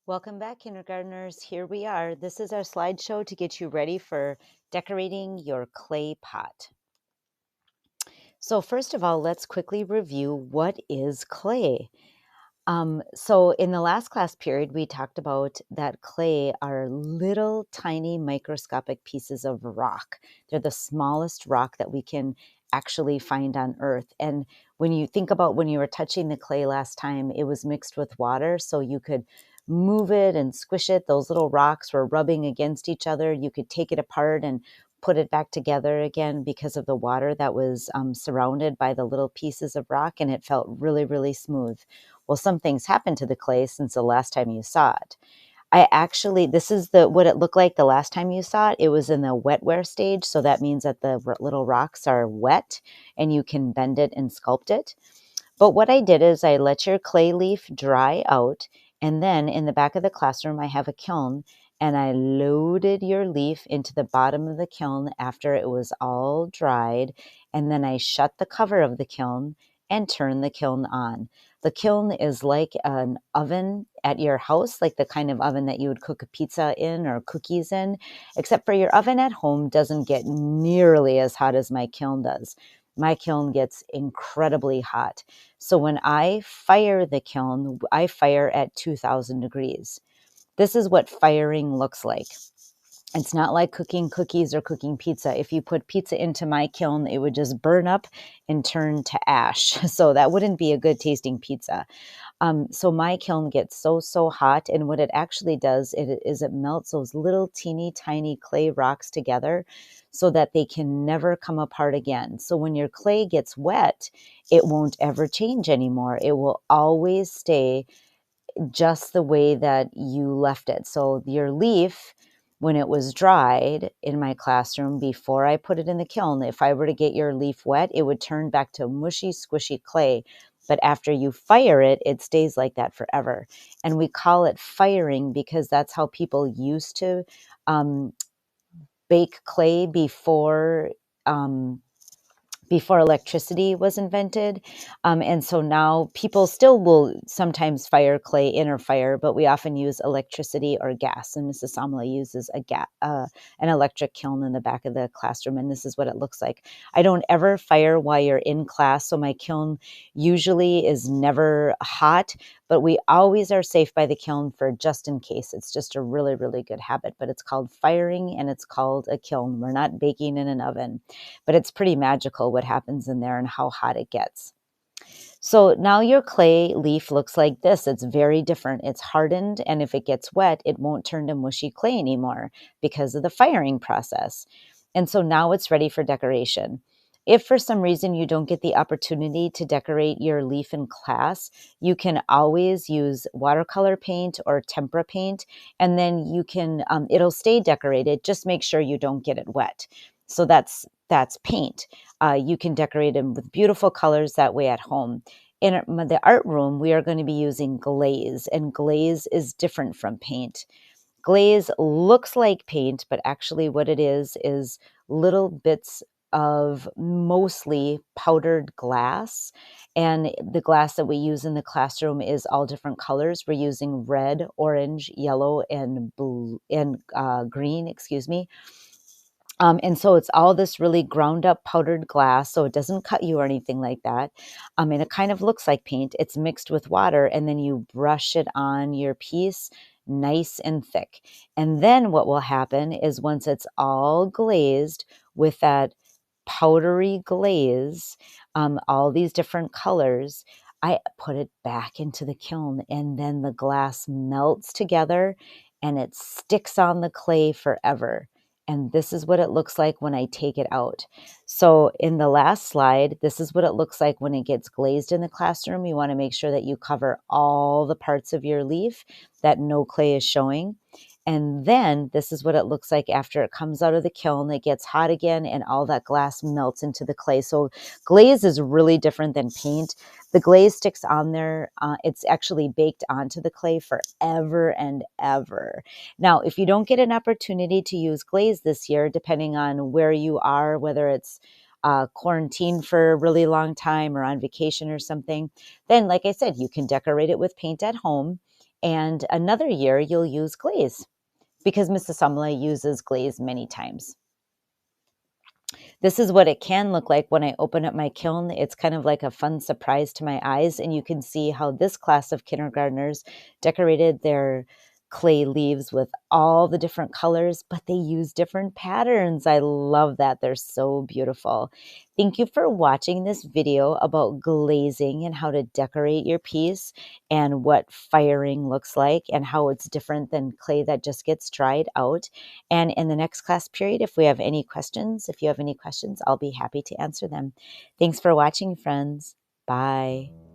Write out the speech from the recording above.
Welcome back, kindergartners. Here we are. This is our slideshow to get you ready for decorating your clay pot. So first of all, let's quickly review what is clay. So in the last class period, we talked about that clay are little tiny microscopic pieces of rock. They're the smallest rock that we can actually find on Earth. And when you think about when you were touching the clay last time, it was mixed with water, so you could move it and squish it. Those little rocks were rubbing against each other. You could take it apart and put it back together again because of the water that was surrounded by the little pieces of rock, and it felt really, really smooth. Well, some things happened to the clay since the last time you saw it. This is what it looked like the last time you saw it. It was in the wetware stage, so that means that the little rocks are wet and you can bend it and sculpt it. But what I did is I let your clay leaf dry out, and then in the back of the classroom, I have a kiln, and I loaded your leaf into the bottom of the kiln after it was all dried, and then I shut the cover of the kiln and turned the kiln on. The kiln is like an oven at your house, like the kind of oven that you would cook a pizza in or cookies in, except for your oven at home doesn't get nearly as hot as my kiln does. My kiln gets incredibly hot. So when I fire the kiln, I fire at 2000 degrees. This is what firing looks like. It's not like cooking cookies or cooking pizza. If you put pizza into my kiln, it would just burn up and turn to ash. So that wouldn't be a good tasting pizza. So my kiln gets so hot, and what it actually does is it melts those little teeny tiny clay rocks together so that they can never come apart again. So when your clay gets wet, it won't ever change anymore. It will always stay just the way that you left it. So your leaf, when it was dried in my classroom before I put it in the kiln, if I were to get your leaf wet, it would turn back to mushy, squishy clay. But after you fire it, it stays like that forever. And we call it firing because that's how people used to bake clay before electricity was invented. And so now people still will sometimes fire clay in or fire, but we often use electricity or gas. And Mrs. Samla uses an electric kiln in the back of the classroom. And this is what it looks like. I don't ever fire while you're in class. So my kiln usually is never hot, but we always are safe by the kiln for just in case. It's just a really, really good habit, but it's called firing and it's called a kiln. We're not baking in an oven, but it's pretty magical what happens in there and how hot it gets. So now your clay leaf looks like this. It's very different. It's hardened, and if it gets wet, it won't turn to mushy clay anymore because of the firing process. And so now it's ready for decoration. If for some reason you don't get the opportunity to decorate your leaf in class, you can always use watercolor paint or tempera paint, and then you can, it'll stay decorated. Just make sure you don't get it wet. So that's paint. You can decorate them with beautiful colors that way at home. In the art room, we are going to be using glaze, and glaze is different from paint. Glaze looks like paint, but actually what it is little bits of mostly powdered glass. And the glass that we use in the classroom is all different colors. We're using red, orange, yellow, and blue and green, excuse me. And so it's all this really ground up powdered glass, so it doesn't cut you or anything like that. And it kind of looks like paint. It's mixed with water, and then you brush it on your piece nice and thick. And then what will happen is once it's all glazed with that powdery glaze, all these different colors, I put it back into the kiln, and then the glass melts together and it sticks on the clay forever. And this is what it looks like when I take it out. So in the last slide, this is what it looks like when it gets glazed in the classroom. You want to make sure that you cover all the parts of your leaf, that no clay is showing. And then this is what it looks like after it comes out of the kiln. It gets hot again and all that glass melts into the clay. So glaze is really different than paint. The glaze sticks on there. It's actually baked onto the clay forever and ever. Now, if you don't get an opportunity to use glaze this year, depending on where you are, whether it's quarantined for a really long time or on vacation or something, then like I said, you can decorate it with paint at home. And another year you'll use glaze because Mrs. Samla uses glaze many times. This is what it can look like when I open up my kiln. It's kind of like a fun surprise to my eyes, and you can see how this class of kindergartners decorated their clay leaves with all the different colors, but they use different patterns. I love that. They're so beautiful. Thank you for watching this video about glazing and how to decorate your piece and what firing looks like and how it's different than clay that just gets dried out. And in the next class period, if you have any questions, I'll be happy to answer them. Thanks for watching, friends. Bye.